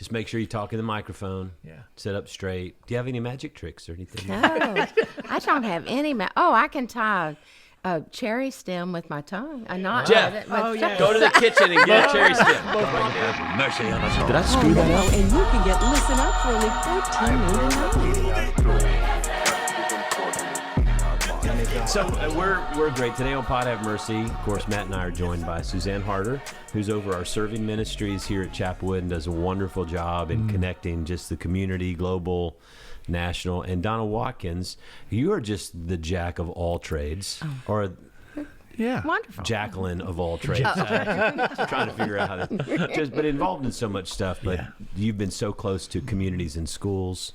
Just make sure you talk in the microphone. Yeah. Sit up straight. Do you have any magic tricks or anything? No, I don't have any. I can tie a cherry stem with my tongue. Jeff. Go to the kitchen and get a cherry stem. Mercy on us all. Did I screw that up? And you can get Listen Up for only $14.99. So we're great. Today on Pod Have Mercy, of course, Matt and I are joined by Suzanne Harter, who's over our serving ministries here at Chapelwood and does a wonderful job in connecting just the community, global, national, and Donna Watkins. You are just the jack of all trades, or Wonderful. Jacqueline of all trades. Just trying to figure out how to, but involved in so much stuff. But you've been so close to communities and schools,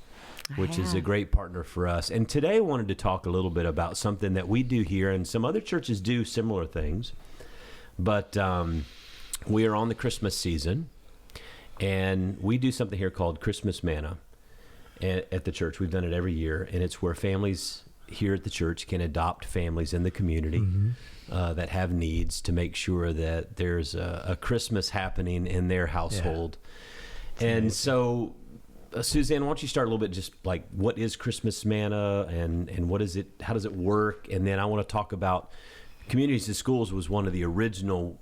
which is a great partner for us. And today I wanted to talk a little bit about something that we do here, and some other churches do similar things. But we are on the Christmas season, and we do something here called Christmas Manna at the church. We've done it every year, and it's where families here at the church can adopt families in the community that have needs to make sure that there's a Christmas happening in their household. And so, Suzanne, why don't you start a little bit just like what is Christmas Manna and what is it? How does it work? And then I want to talk about Communities to Schools was one of the original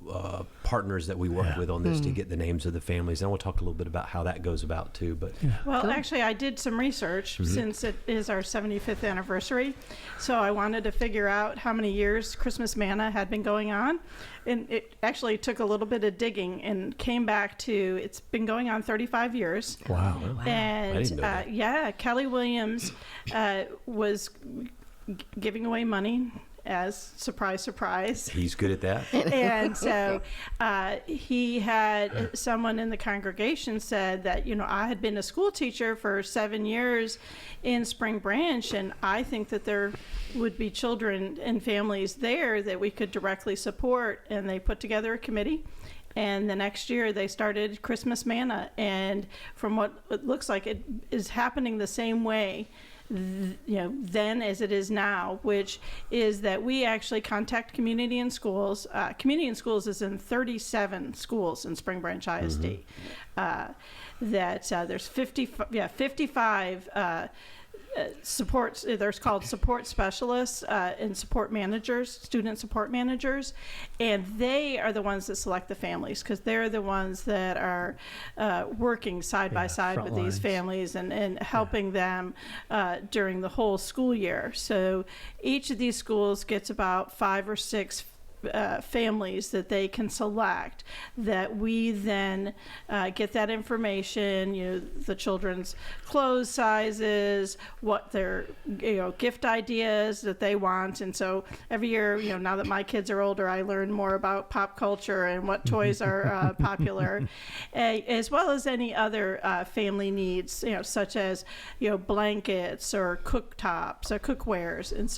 partners that we worked with on this to get the names of the families. And I want to talk a little bit about how that goes about too. But Well, actually, I did some research since it is our 75th anniversary. So I wanted to figure out how many years Christmas Manna had been going on. And it actually took a little bit of digging and came back to it's been going on 35 years. Wow. And I didn't know that. Kelly Williams was giving away money as surprise. he's good at that. And so he had someone in the congregation said that, I had been a school teacher for 7 years in Spring Branch, and I think that there would be children and families there that we could directly support. And they put together a committee. And the next year they started Christmas Manna. And from what it looks like, it is happening the same way then as it is now, which is that we actually contact community and schools. Community and schools is in 37 schools in Spring Branch ISD. There's 55 supports. There's called support specialists and support managers, student support managers, and they are the ones that select the families because they're the ones that are working side by side with these families and helping them during the whole school year. So each of these schools gets about 5 or 6 families that they can select, that we then get that information, the children's clothes sizes, what their gift ideas that they want. And so every year, now that my kids are older, I learn more about pop culture and what toys are popular, as well as any other family needs, such as blankets or cooktops or cookwares and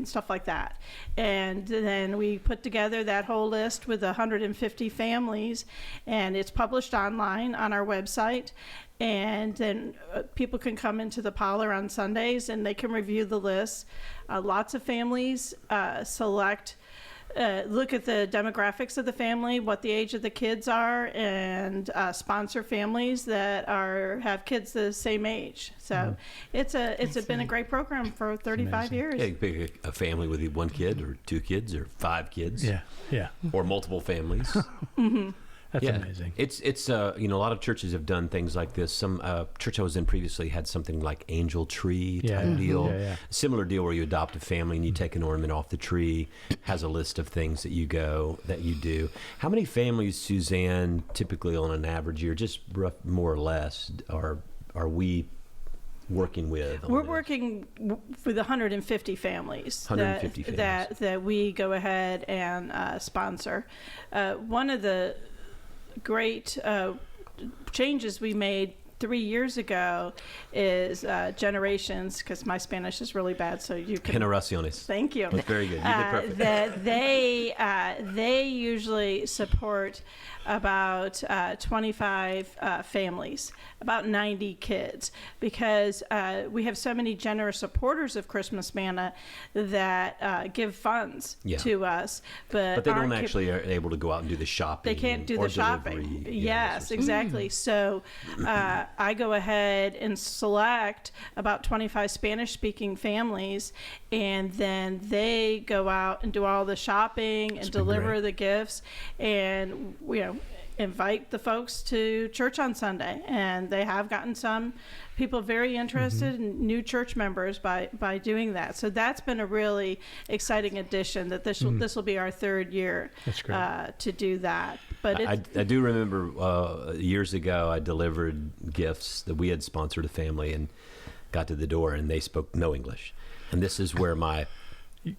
stuff like that. And then we put together that whole list with 150 families, and it's published online on our website. And then people can come into the parlor on Sundays and they can review the list. Lots of families select, look at the demographics of the family, what the age of the kids are, and sponsor families that have kids the same age. So it's been a great program for 35 years. Yeah, you pick a family with 1 kid or 2 kids or 5 kids. Yeah. Or multiple families. That's amazing. It's a lot of churches have done things like this. Some church I was in previously had something like angel tree type deal. Similar deal where you adopt a family and you take an ornament off the tree, has a list of things that you do. How many families, Suzanne, typically on an average year, just rough, more or less, are we working with? We're working with 150 families. 150 families. That we go ahead and sponsor. One of the great changes we made 3 years ago is generations, because my Spanish is really bad, so you can. Generaciones. Thank you. That's very good. You did perfect. That they usually support about 25 families, about 90 kids, because we have so many generous supporters of Christmas Manna that give funds to us, but they don't actually are able to go out and do the shopping. They can't do the shopping. Delivery, Yes, exactly. So I go ahead and select about 25 Spanish-speaking families, and then they go out and do all the shopping and deliver the gifts, and invite the folks to church on Sunday. And they have gotten some people very interested in new church members by doing that. So that's been a really exciting addition, that this will be our third year to do that. But I do remember years ago I delivered gifts that we had sponsored a family, and got to the door and they spoke no English. And this is where my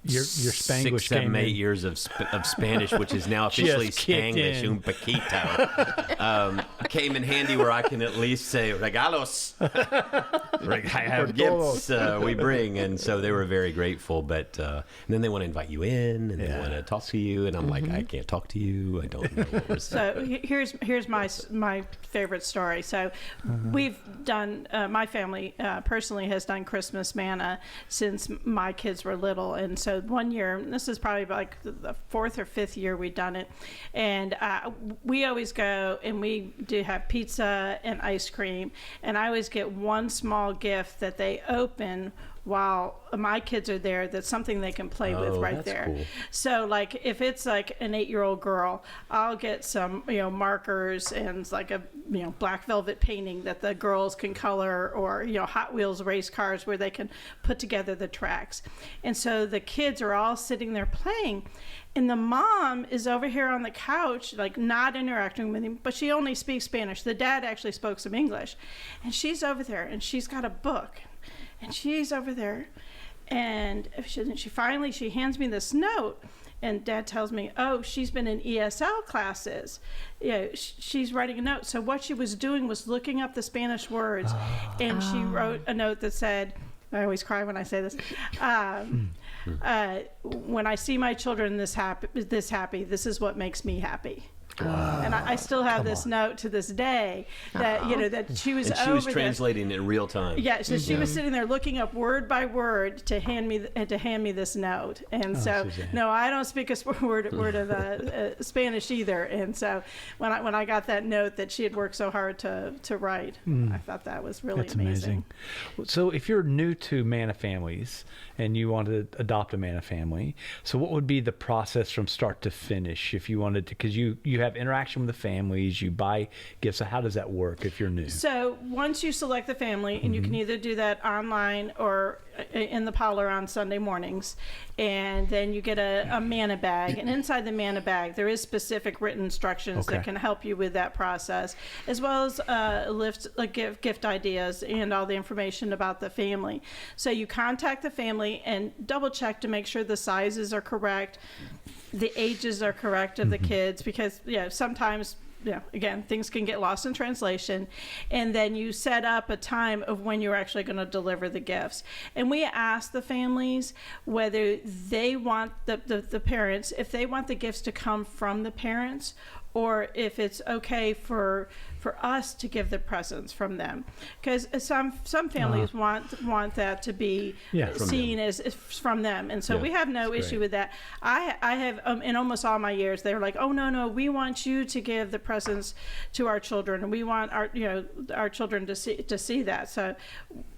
your Spanglish 6, 7, came 8 in. years of Spanish, which is now officially Just kicked Spanglish, in. un poquito, came in handy, where I can at least say regalos. I have gifts we bring, and so they were very grateful. But and then they want to invite you in, and they want to talk to you, and I'm like, I can't talk to you. I don't know what we're saying. So here's my favorite story. So we've done, my family personally has done Christmas Manna since my kids were little. And so one year, this is probably like the 4th or 5th year we've done it, and we always go and we do have pizza and ice cream, and I always get one small gift that they open while my kids are there, that's something they can play with right there. Cool. So like if it's like an 8-year-old girl, I'll get some markers and like a black velvet painting that the girls can color, or Hot Wheels race cars where they can put together the tracks. And so the kids are all sitting there playing, and the mom is over here on the couch, like not interacting with him, but she only speaks Spanish. The dad actually spoke some English, and she's over there and she's got a book. And she's over there, and she hands me this note, and Dad tells me, oh, she's been in ESL classes. She's writing a note. So what she was doing was looking up the Spanish words, and she wrote a note that said, I always cry when I say this, when I see my children this happy, this is what makes me happy. Wow. And I still have this note to this day that that she was and she over was translating it in real time. Yeah, so she was sitting there looking up word by word to hand me this note. And so Suzanne. no, I don't speak a word of Spanish either. And so when I got that note that she had worked so hard to write, I thought that was really amazing. So if you're new to Manna families and you want to adopt a Manna family, so what would be the process from start to finish if you wanted to? Because you have interaction with the families, you buy gifts. So how does that work if you're new? So once you select the family, and you can either do that online or in the parlor on Sunday mornings, and then you get a Manna bag, and inside the Manna bag there is specific written instructions that can help you with that process, as well as gift ideas and all the information about the family. So you contact the family and double check to make sure the sizes are correct, the ages are correct of the kids, because sometimes again, things can get lost in translation. And then you set up a time of when you're actually going to deliver the gifts. And we ask the families whether they want the parents, if they want the gifts to come from the parents, or if it's okay for us to give the presents from them, because some families want that to be seen as from them, and so we have no issue with that. I have in almost all my years, they're like, oh no, we want you to give the presents to our children, and we want our children to see that. So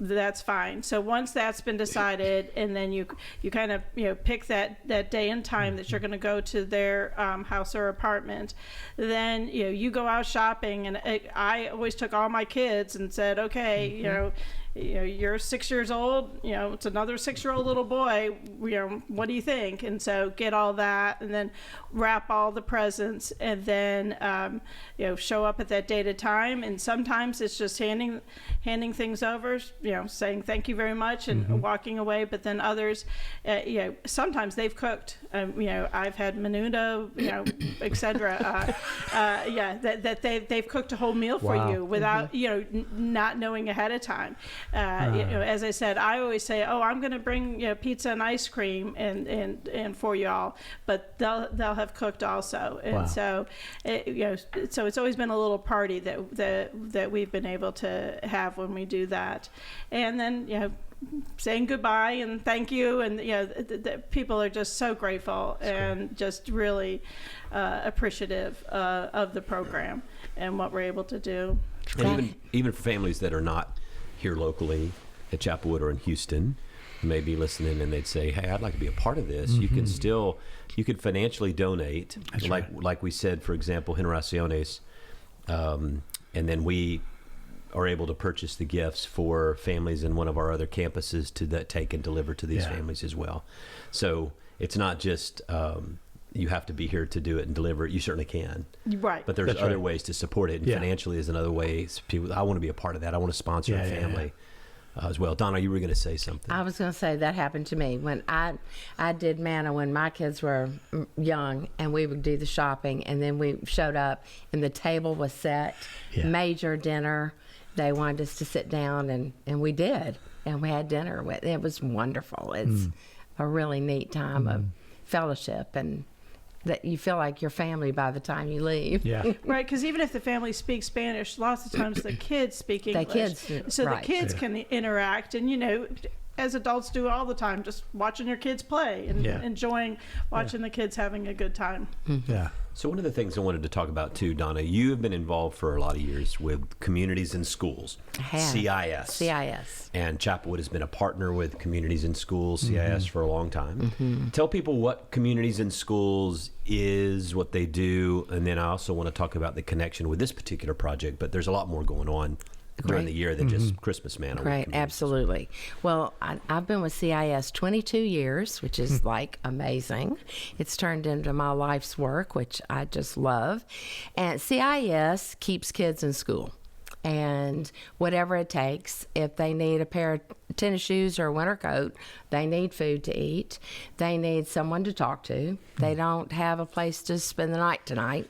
that's fine. So once that's been decided, and then you kind of pick that day and time that you're going to go to their house or apartment, then you go out shopping. And I always took all my kids and said, okay, you're 6 years old, it's another 6-year-old little boy, what do you think? And so get all that, and then wrap all the presents, and then show up at that date and time. And sometimes it's just handing things over, saying thank you very much, and walking away. But then others, sometimes they've cooked. I've had menudo, etc. That they've cooked a whole meal for Wow. you without not knowing ahead of time. As I said, I always say, oh, I'm going to bring pizza and ice cream and for y'all, but they'll have cooked also. And Wow. so so it's always been a little party that we've been able to have when we do that. And then saying goodbye and thank you, and the people are just so grateful and just really appreciative of the program and what we're able to do. And even for families that are not here locally at Chapelwood or in Houston, maybe listening and they'd say, hey, I'd like to be a part of this. You can still, you could financially donate. That's like we said, for example, Generaciones, and then we are able to purchase the gifts for families in one of our other campuses to take and deliver to these families as well. So it's not just you have to be here to do it and deliver it. You certainly can. Right. But there's That's other right. ways to support it, and financially is another way. People, I want to be a part of that. I want to sponsor a family as well. Donna, you were going to say something. I was going to say that happened to me when I did Manna when my kids were young, and we would do the shopping, and then we showed up and the table was set, major dinner. They wanted us to sit down, and we did, and we had dinner. It was wonderful. It's a really neat time of fellowship, and that you feel like your family by the time you leave. Yeah. Right, because even if the family speaks Spanish, lots of times the kids speak English. So right. the kids can interact, and as adults do all the time, just watching your kids play and enjoying watching the kids having a good time. Yeah. So one of the things I wanted to talk about too, Donna, you have been involved for a lot of years with communities in schools, CIS. And Chapelwood has been a partner with communities in schools, CIS, for a long time. Tell people what communities in schools is, what they do, and then I also want to talk about the connection with this particular project, but there's a lot more going on during the year than just Christmas Manna. Right, absolutely. Well, I've been with CIS 22 years, which is like amazing. It's turned into my life's work, which I just love. And CIS keeps kids in school. And whatever it takes, if they need a pair of tennis shoes or a winter coat, they need food to eat, they need someone to talk to, they don't have a place to spend the night tonight,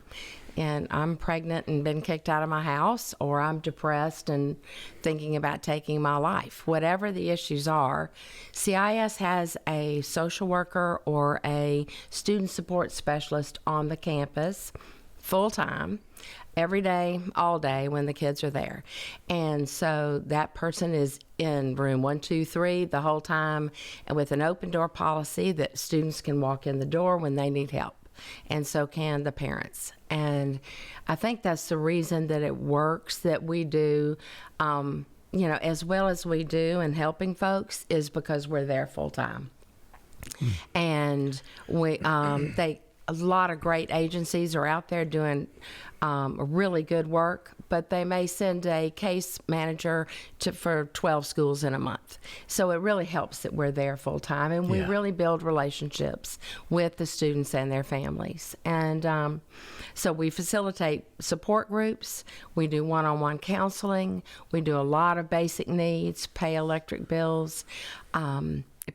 and I'm pregnant and been kicked out of my house, or I'm depressed and thinking about taking my life. Whatever the issues are, CIS has a social worker or a student support specialist on the campus full-time, every day, all day when the kids are there. And so that person is in room 123 the whole time, and with an open door policy that students can walk in the door when they need help. And so can the parents. And I think that's the reason that it works, that we do, as well as we do in helping folks, is because we're there full time. And we, a lot of great agencies are out there doing really good work, but they may send a case manager for 12 schools in a month. So it really helps that we're there full time, and we really build relationships with the students and their families. And so we facilitate support groups, we do one-on-one counseling, we do a lot of basic needs, pay electric bills,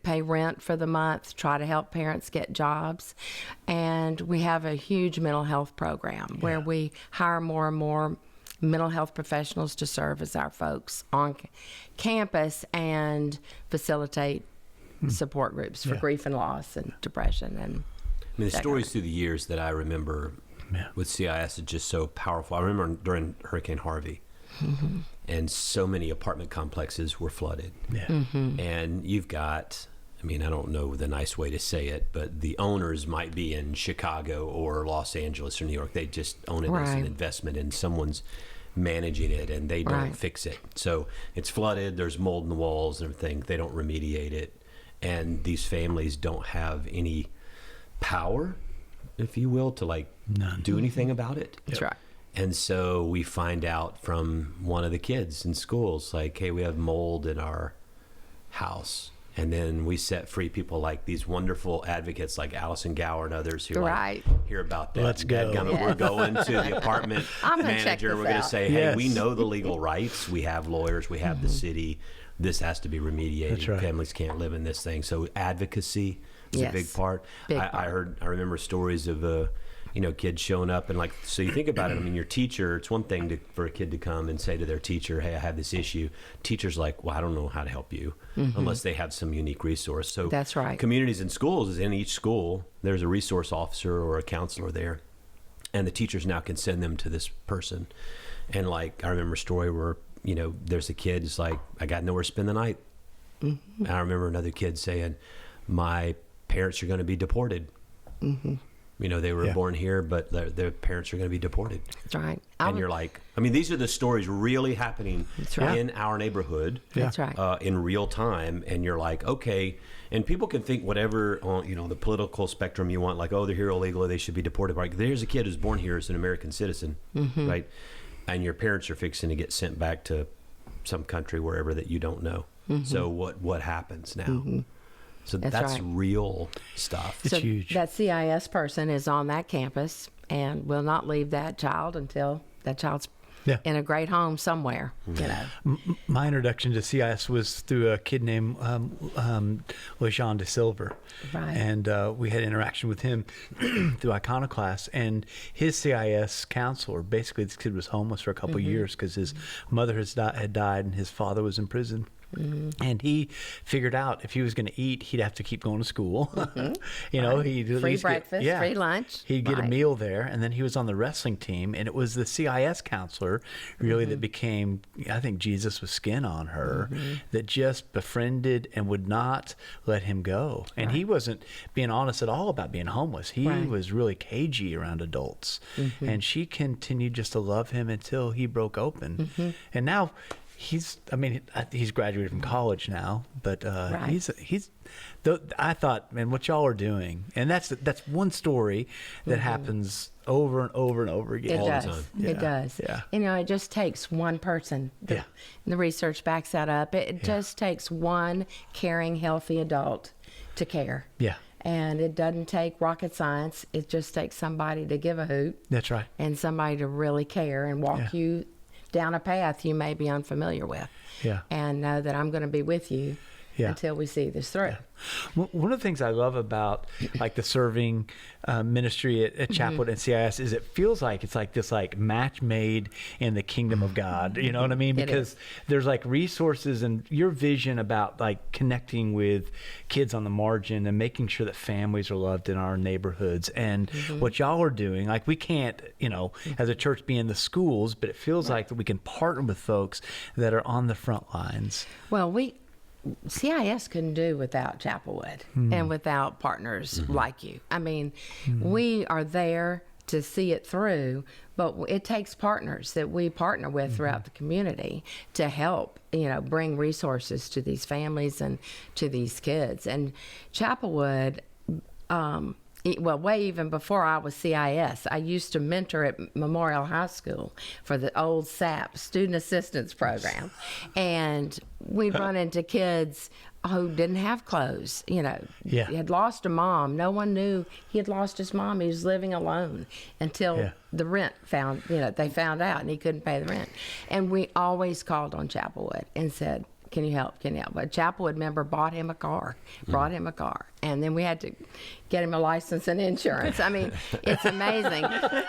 pay rent for the month, try to help parents get jobs. And we have a huge mental health program where we hire more and more mental health professionals to serve as our folks on campus and facilitate support groups for grief and loss and depression. And the stories through the years that I remember with CIS is just so powerful. I remember during Hurricane Harvey, and so many apartment complexes were flooded. And you've got, I don't know the nice way to say it, but the owners might be in Chicago or Los Angeles or New York. They just own it as an investment, and someone's managing it, and they don't fix it. So it's flooded, there's mold in the walls and everything. They don't remediate it. And these families don't have any power, if you will, to do anything about it. that's right. And so we find out from one of the kids in schools, hey, we have mold in our house. And then we set free people like these wonderful advocates like Allison Gower and others who hear about that. Let's go. We're going to the apartment manager. We're going to say, hey, we know the legal rights. We have lawyers. We have the city. This has to be remediated. That's right. Families can't live in this thing. So advocacy is a big part. I remember stories of kids showing up and like, so you think about it. I mean, your teacher, it's one thing for a kid to come and say to their teacher, hey, I have this issue. Teacher's like, well, I don't know how to help you unless they have some unique resource. So That's right. Communities in schools is in each school, there's a resource officer or a counselor there. And the teachers now can send them to this person. And like, I remember a story where, there's a kid, it's like, I got nowhere to spend the night. And I remember another kid saying, my parents are going to be deported. They were born here, but their parents are going to be deported. That's right. And you're like, I mean, these are the stories really happening in our neighborhood. That's right. In real time. And you're like, okay. And people can think whatever on, the political spectrum you want, like, oh, they're here illegally, they should be deported. Like, there's a kid who's born here as an American citizen, right? And your parents are fixing to get sent back to some country, wherever that you don't know. So what happens now? So that's right. real stuff. It's huge. That CIS person is on that campus and will not leave that child until that child's in a great home somewhere. My introduction to CIS was through a kid named Lejean de Silver. Right. And we had interaction with him through Iconoclast. And his CIS counselor, basically this kid was homeless for a couple of years because his mother had died and his father was in prison. And he figured out if he was going to eat, he'd have to keep going to school. He'd at Free least breakfast, free lunch. He'd get a meal there, and then he was on the wrestling team. And it was the CIS counselor, really, that became, I think, Jesus with skin on her, that just befriended and would not let him go. And he wasn't being honest at all about being homeless. He was really cagey around adults, and she continued just to love him until he broke open. And now. He's graduated from college now, but I thought, man, what y'all are doing, and that's one story that happens over and over and over again. It all does. the time. It does. Yeah. It just takes one person. The research backs that up. It just takes one caring, healthy adult to care. Yeah. And it doesn't take rocket science. It just takes somebody to give a hoot. That's right. And somebody to really care and walk you down a path you may be unfamiliar with. Yeah. And know that I'm going to be with you until we see this through. One of the things I love about like the serving ministry at Chapelwood and CIS is it feels like it's like this like match made in the kingdom of God. You know what I mean? Because there's like resources and your vision about like connecting with kids on the margin and making sure that families are loved in our neighborhoods. And what y'all are doing, like we can't, as a church be in the schools, but it feels like that we can partner with folks that are on the front lines. Well, CIS couldn't do without Chapelwood and without partners like you. I mean, we are there to see it through, but it takes partners that we partner with throughout the community to help, bring resources to these families and to these kids. And Chapelwood, way even before I was CIS, I used to mentor at Memorial High School for the old SAP, Student Assistance Program. And we'd run into kids who didn't have clothes, He had lost a mom. No one knew he had lost his mom. He was living alone until the rent they found out and he couldn't pay the rent. And we always called on Chapelwood and said, can you help? Can you help? A Chapelwood member brought him a car. And then we had to get him a license and insurance. I mean, it's amazing.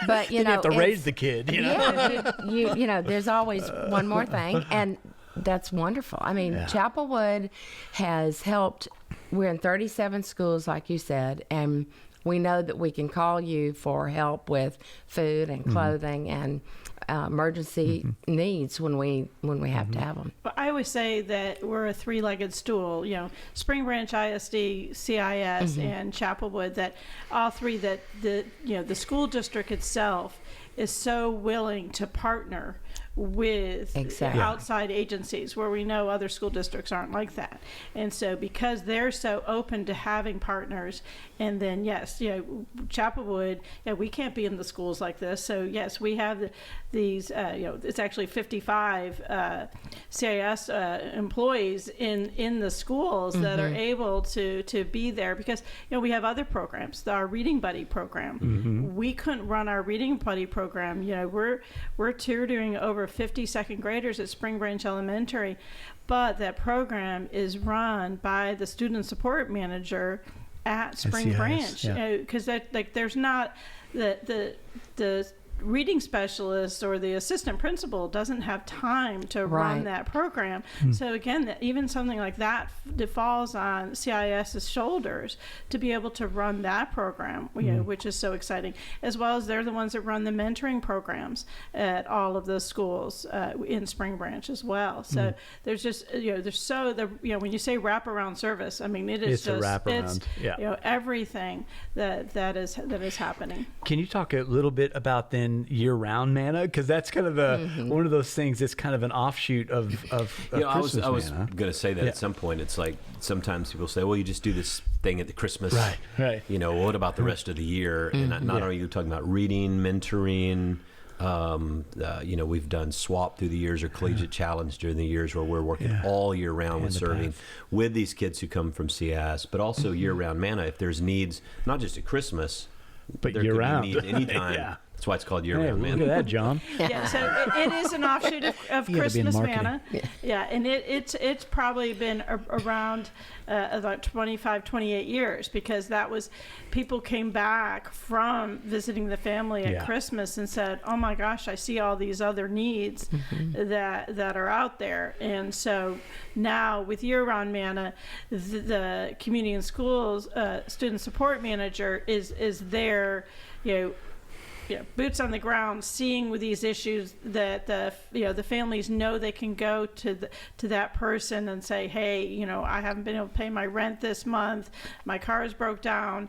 But, you have to raise the kid, Yeah, there's always one more thing. And that's wonderful. I mean, Chapelwood has helped. We're in 37 schools, like you said, and we know that we can call you for help with food and clothing and emergency needs when we have to have them. Well, I always say that we're a three-legged stool. Spring Branch ISD, CIS, and Chapelwood. That all three. That the school district itself is so willing to partner with outside agencies where we know other school districts aren't like that. And so because they're so open to having partners, and then Chapelwood, we can't be in the schools like this. So yes, we have these, it's actually 55 CIS employees in the schools that are able to be there because, we have other programs, our Reading Buddy program. We couldn't run our Reading Buddy program. We're tutoring over 50 second graders at Spring Branch Elementary, but that program is run by the student support manager at Spring CIS, Branch, yeah. because that like there's not the reading specialist or the assistant principal doesn't have time to run Right. that program. So again, even something like that falls on CIS's shoulders to be able to run that program, which is so exciting. As well as they're the ones that run the mentoring programs at all of the schools in Spring Branch as well. So there's just when you say wraparound service, I mean it is It's a wraparound, yeah. Everything that is happening. Can you talk a little bit about then year-round Manna? Because that's kind of one of those things that's kind of an offshoot of Christmas I was Manna. going to say that at some point. It's like sometimes people say, well, you just do this thing at the Christmas. Right. What about the rest of the year? And not only are you talking about reading, mentoring, we've done swap through the years or collegiate challenge during the years where we're working all year round with serving with these kids who come from CIS, but also year-round Manna. If there's needs, not just at Christmas, But there year-round. could be needs anytime. That's why it's called year-round Look Manna. at that, John. Yeah, so it is an offshoot of You gotta be in Christmas marketing. Manna. Yeah, and it's probably been around about 25, 28 years, because that was, people came back from visiting the family at Christmas and said, oh my gosh, I see all these other needs that are out there. And so now with year-round Manna, the community and schools student support manager is there, boots on the ground, seeing with these issues that the families know they can go to that person and say, hey, I haven't been able to pay my rent this month, my car is broke down,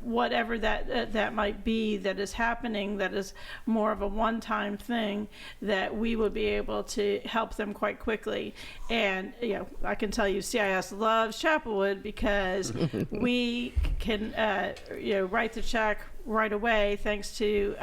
whatever that might be that is happening, that is more of a one-time thing, that we will be able to help them quite quickly. And I can tell you, CIS loves Chapelwood because we can write the check right away, thanks to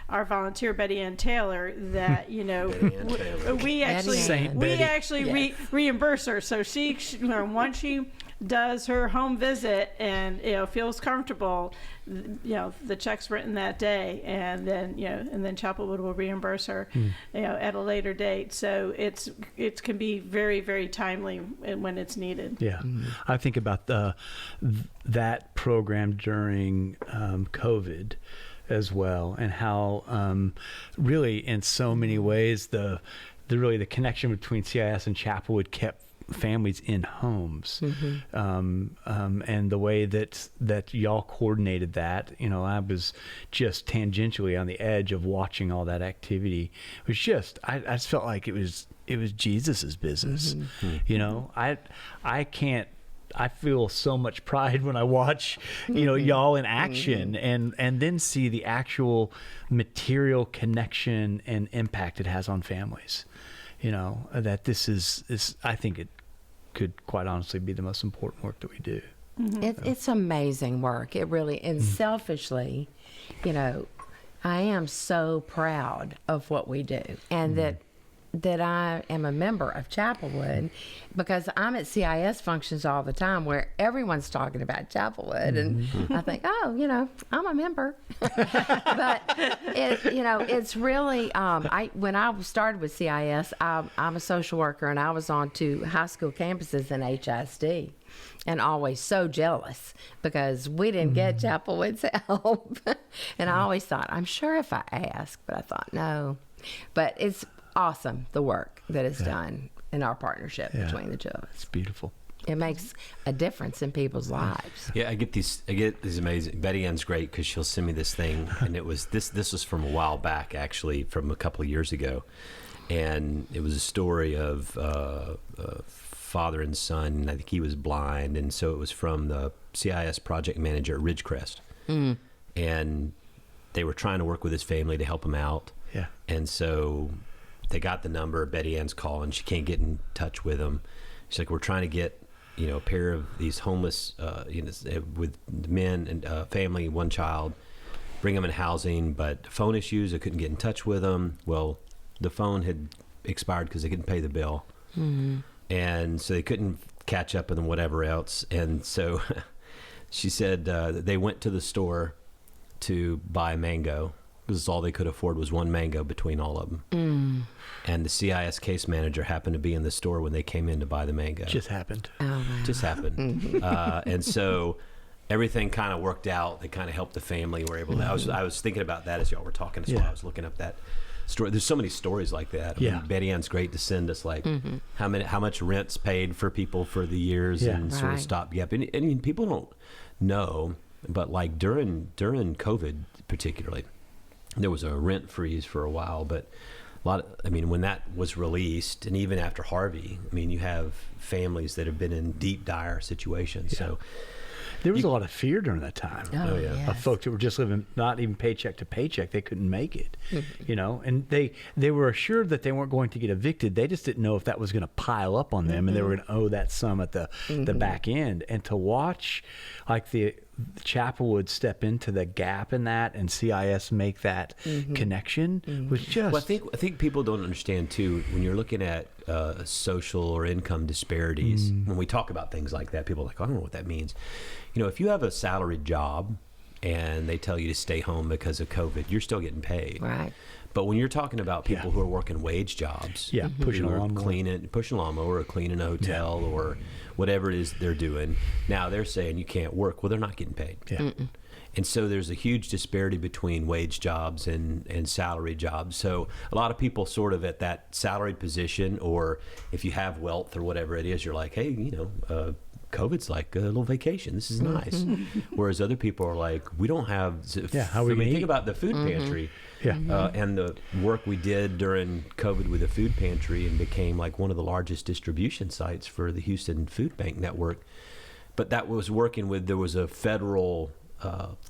our volunteer Betty Ann Taylor. That we actually reimburse her. So she once she does her home visit and feels comfortable, the check's written that day, and then Chapelwood will reimburse her at a later date. So it can be very, very timely when it's needed. Yeah, I think about that program during COVID as well, and how really in so many ways the connection between CIS and Chapelwood kept families in homes, and the way that y'all coordinated that. I was just tangentially on the edge of watching all that activity. It was just I just felt like it was Jesus's business. I feel so much pride when I watch, y'all in action, and then see the actual material connection and impact it has on families. That this is I think it could quite honestly be the most important work that we do. It's amazing work. It really, and selfishly, I am so proud of what we do, and that I am a member of Chapelwood, because I'm at CIS functions all the time where everyone's talking about Chapelwood, and I think, I'm a member. But it's really, when I started with CIS, I'm a social worker, and I was on 2 high school campuses in HISD, and always so jealous because we didn't get Chapelwood's help. And I always thought, I'm sure if I ask, but I thought, no. But it's awesome, the work that is done in our partnership between the two of us. It's beautiful. It makes a difference in people's lives. Yeah, I get these amazing. Betty Ann's great because she'll send me this thing, and it was this was from a while back, actually, from a couple of years ago, and it was a story of father and son, and I think he was blind, and so it was from the CIS project manager at Ridgecrest, and they were trying to work with his family to help him out, and so they got the number. Betty Ann's calling. She can't get in touch with him. She's like, we're trying to get, a pair of these homeless, with men and family, one child, bring them in housing, but phone issues. I couldn't get in touch with them. Well, the phone had expired because they couldn't pay the bill. And so they couldn't catch up with them, whatever else. And so she said they went to the store to buy mango. Because all they could afford was one mango between all of them. And the CIS case manager happened to be in the store when they came in to buy the mango. Just happened. Oh, wow. Just happened. And so everything kind of worked out. They kind of helped the family. We're able to. I was thinking about that as y'all were talking. So I was looking up that story. There's so many stories like that. I mean, Betty Ann's great to send us like how much rent's paid for people for the years and sort of stopgap. And people don't know, but like during COVID particularly, there was a rent freeze for a while, but when that was released, and even after Harvey, I mean, you have families that have been in deep, dire situations. So there was a lot of fear during that time. Oh, yeah. Of folks that were just living not even paycheck to paycheck. They couldn't make it, and they were assured that they weren't going to get evicted. They just didn't know if that was going to pile up on them and they were going to owe that sum at the back end. And to watch like the Chapelwood step into the gap in that and CIS make that connection was just. Well, I think people don't understand too, when you're looking at social or income disparities, when we talk about things like that, people are like, I don't know what that means. If you have a salaried job and they tell you to stay home because of COVID, you're still getting paid. Right. But when you're talking about people who are working wage jobs, pushing a lawnmower or cleaning a hotel or whatever it is they're doing, now they're saying you can't work. Well, they're not getting paid. And so there's a huge disparity between wage jobs and salary jobs. So a lot of people sort of at that salaried position, or if you have wealth or whatever it is, you're like, hey, COVID's like a little vacation. This is nice. Whereas other people are like, we don't have. How we think about the food pantry. And the work we did during COVID with the food pantry, and became like one of the largest distribution sites for the Houston Food Bank Network. But that was working with, there was a federal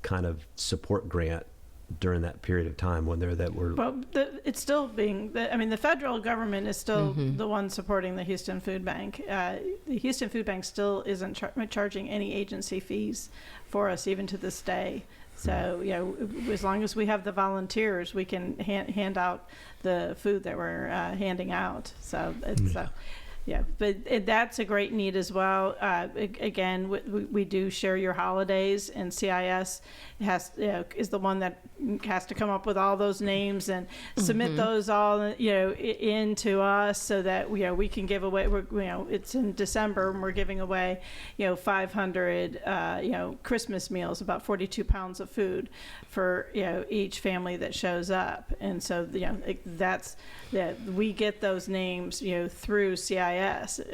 kind of support grant during that period of time when it's still being, the federal government is still the one supporting the Houston Food Bank. The Houston Food Bank still isn't charging any agency fees for us even to this day. So, as long as we have the volunteers, we can hand out the food that we're handing out. So it's but that's a great need as well. Again, we do share your holidays, and CIS is the one that has to come up with all those names and submit those all into us so that we can give away. It's in December and we're giving away 500 Christmas meals, about 42 pounds of food for each family that shows up, and so that's we get those names through CIS.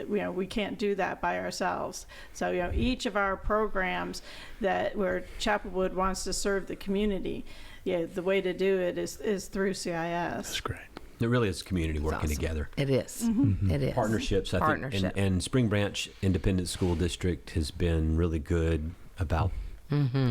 We can't do that by ourselves. So each of our programs where Chapelwood wants to serve the community, the way to do it is through CIS. That's great. It really is community working together. It is. It is. Partnerships, I think, and Spring Branch Independent School District has been really good about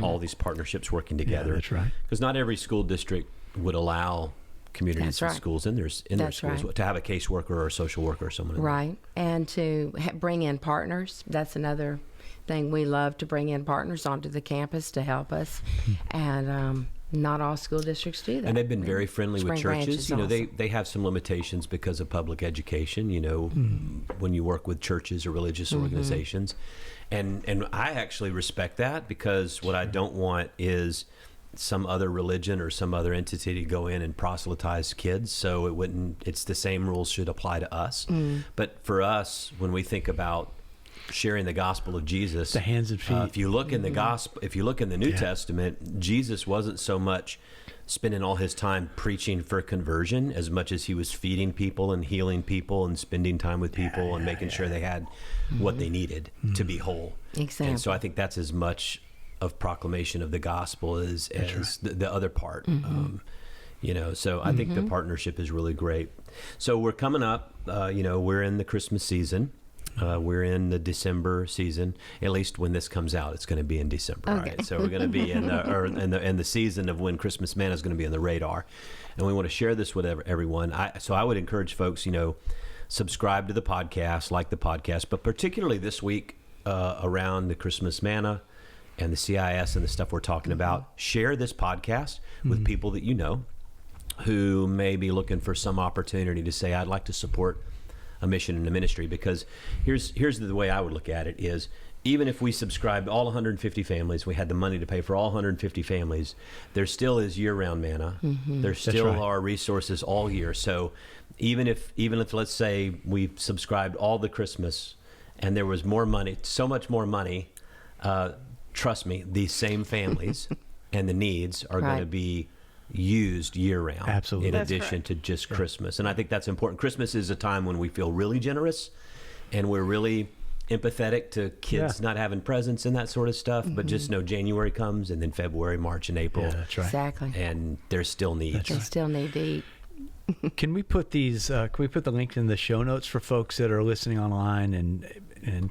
all these partnerships working together. Yeah, that's right. Because not every school district would allow communities and schools in their schools to have a caseworker or a social worker or someone. Right, and to bring in partners. That's another thing we love, to bring in partners onto the campus to help us, and not all school districts do that. And they've been very friendly with churches. Awesome. They have some limitations because of public education. When you work with churches or religious organizations, and I actually respect that, because what I don't want is some other religion or some other entity to go in and proselytize kids. So it's the same rules should apply to us. But for us, when we think about sharing the gospel of Jesus, the hands and feet. If you look in the gospel, if you look in the New Testament, Jesus wasn't so much spending all his time preaching for conversion as much as he was feeding people and healing people and spending time with people and making sure they had what they needed to be whole. Exactly. And so I think that's as much of proclamation of the gospel as the other part. So I think the partnership is really great. So we're coming up, we're in the Christmas season. We're in the December season. At least when this comes out, it's going to be in December. Okay. All right. So we're going to be in the season of when Christmas Manna is going to be on the radar, and we want to share this with everyone. So I would encourage folks, subscribe to the podcast, like the podcast, but particularly this week around the Christmas Manna and the CIS and the stuff we're talking about, share this podcast with people that who may be looking for some opportunity to say, I'd like to support a mission and a ministry. Because here's the way I would look at it is, even if we subscribed all 150 families, we had the money to pay for all 150 families, there still is year-round manna. There still are resources all year. So even if let's say we subscribed all the Christmas and there was more money, so much more money, trust me, these same families and the needs are going to be used year round. Absolutely. In That's addition correct. to just Christmas. And I think that's important. Christmas is a time when we feel really generous and we're really empathetic to kids not having presents and that sort of stuff. But just know January comes and then February, March, and April. Yeah, that's right. Exactly. And there's still needs. They still need to eat. Can we put these? Can we put the link in the show notes for folks that are listening online and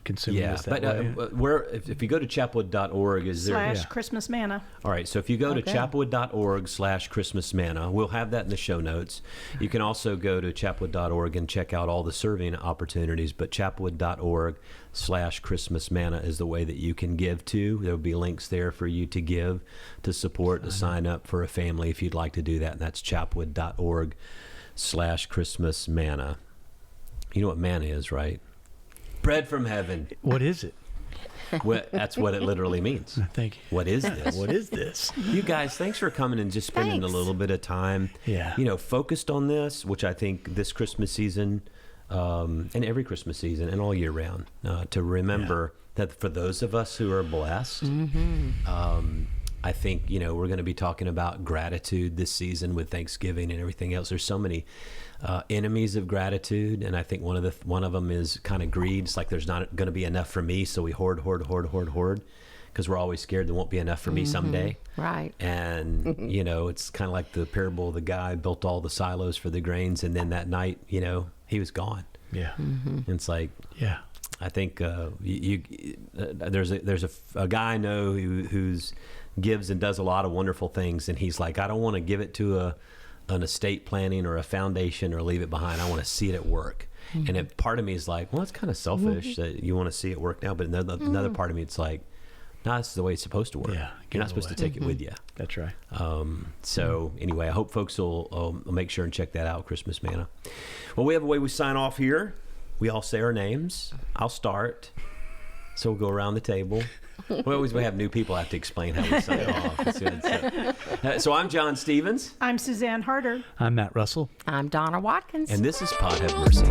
consuming Yeah, this that but way? if you go to chapelwood.org, is there? / Christmas Manna. All right, so if you go to Okay. chapelwood.org/Christmas Manna, we'll have that in the show notes. You can also go to chapelwood.org and check out all the serving opportunities, but chapelwood.org/Christmas Manna is the way that you can give to. There'll be links there for you to give, to support, to sign up for a family if you'd like to do that, and that's chapelwood.org/Christmas Manna. You know what manna is, right? Bread from heaven. What is it? Well, that's what it literally means. Thank you. What is this? What is this? You guys, thanks for coming and just spending a Thanks. little bit of time, focused on this, which I think this Christmas season, and every Christmas season and all year round, to remember that for those of us who are blessed, I think, we're going to be talking about gratitude this season with Thanksgiving and everything else. There's so many enemies of gratitude, and I think one of them is kind of greed. It's like there's not going to be enough for me, so we hoard, because we're always scared there won't be enough for me someday. Right. And it's kind of like the parable of the guy built all the silos for the grains, and then that night, he was gone. Yeah. And it's like, Yeah. I think there's a guy I know who's gives and does a lot of wonderful things, and he's like, I don't want to give it to an estate planning or a foundation or leave it behind. I want to see it at work. And part of me is like, well, it's kind of selfish that you want to see it work now, but another part of me, it's like, no, that's the way it's supposed to work. Yeah, You're not supposed to take it with you. That's right. So anyway, I hope folks will make sure and check that out, Christmas Manna. Well, we have a way we sign off here. We all say our names. I'll start. So we'll go around the table. We have new people have to explain how we sign off. That's good. So I'm John Stevens. I'm Suzanne Harter. I'm Matt Russell. I'm Donna Watkins. And this is Pod Have Mercy.